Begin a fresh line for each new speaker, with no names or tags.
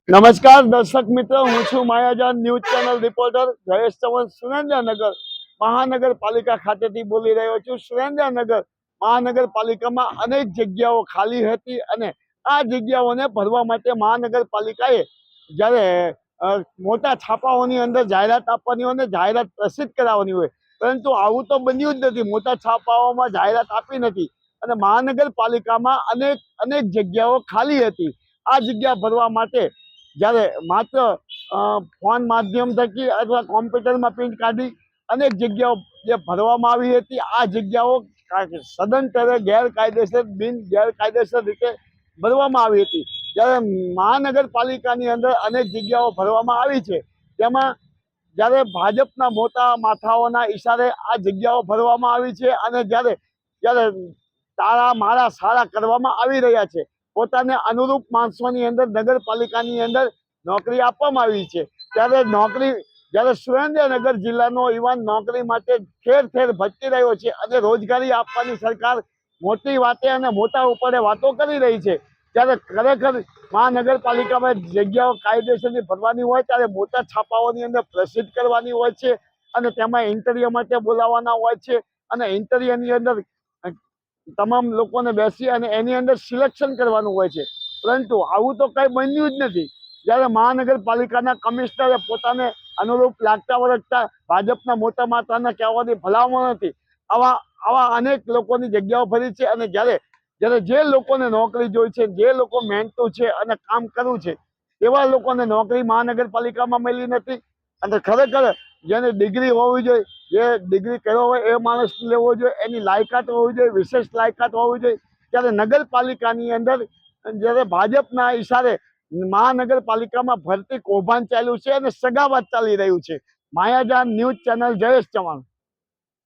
નમસ્કાર દર્શક મિત્રો, હું છું માયાજાન news channel reporter Jayesh Chauhan Surendranagar મહાનગરપાલિકા ખાતેથી બોલી રહ્યો છું। સુરેન્દ્રનગર મહાનગરપાલિકામાં અનેક જગ્યાઓ ખાલી હતી અને આ જગ્યાઓને ભરવા માટે મહાનગરપાલિકાએ જ્યારે મોટા છાપાઓની અંદર જાહેરાત આપવાની હોય અને જાહેરાત પ્રસિદ્ધ કરાવવાની હોય, પરંતુ આવું તો બન્યું જ નથી। મોટા છાપાઓમાં જાહેરાત આપી નથી અને મહાનગરપાલિકામાં અનેક જગ્યાઓ ખાલી હતી। આ જગ્યા ભરવા માટે જ્યારે માત્ર ફોન માધ્યમ થકી અથવા કોમ્પ્યુટરમાં પ્રિન્ટ કાઢી અનેક જગ્યાઓ જે ભરવામાં આવી હતી, આ જગ્યાઓ સદંતરે ગેરકાયદેસર રીતે ભરવામાં આવી હતી। જ્યારે મહાનગરપાલિકાની અંદર અનેક જગ્યાઓ ભરવામાં આવી છે, તેમાં જ્યારે ભાજપના મોટા માથાઓના ઈશારે આ જગ્યાઓ ભરવામાં આવી છે અને જ્યારે તારા મારા સારા કરવામાં આવી રહ્યા છે, પોતાને અનુરૂપ માણસોની અંદર નગરપાલિકાની અંદર નોકરી આપવામાં આવી છે, ત્યારે સુરેન્દ્રનગર જિલ્લાનો યુવાન નોકરી માટે ઠેર ઠેર ભટકી રહ્યો છે અને રોજગારી આપવાની સરકાર મોટી વાતે અને મોટા ઉપરે વાતો કરી રહી છે, ત્યારે ખરેખર મહાનગરપાલિકામાં જગ્યાઓ કાયદેસરની ભરવાની હોય ત્યારે મોટા છાપાઓની અંદર પ્રસિદ્ધ કરવાની હોય છે અને તેમાં ઇન્ટરવ્યુ માટે બોલાવવાના હોય છે અને ઇન્ટરવ્યુની અંદર તમામ લોકોને બેસી અને એની અંદર સિલેક્શન કરવાનું હોય છે, પરંતુ આવું તો કંઈ બન્યું જ નથી। જ્યારે મહાનગરપાલિકાના કમિશનરે પોતાને અનુરૂપ લાગતા વળગતા ભાજપના મોટા માથાના કહેવાથી ભલામણ નથી આવા અનેક લોકોની જગ્યાઓ ભરી છે અને જ્યારે જે લોકોને નોકરી જોઈ છે, જે લોકો મહેનતુ છે અને કામ કરવું છે, એવા લોકોને નોકરી મહાનગરપાલિકામાં મળી નથી। અને ખરેખર જેને ડિગ્રી હોવી જોઈએ, જે ડિગ્રી કર્યો હોય એ માણસ લેવો જોઈએ, એની લાયકાત હોવી જોઈએ, વિશેષ લાયકાત હોવી જોઈએ। ત્યારે નગરપાલિકાની અંદર જ્યારે ભાજપના ઈશારે મહાનગરપાલિકામાં ભરતી કૌભાંડ ચાલ્યું છે અને સગાવત ચાલી રહ્યું છે। માયાજાન ન્યૂઝ ચેનલ જયેશ ચૌહાણ।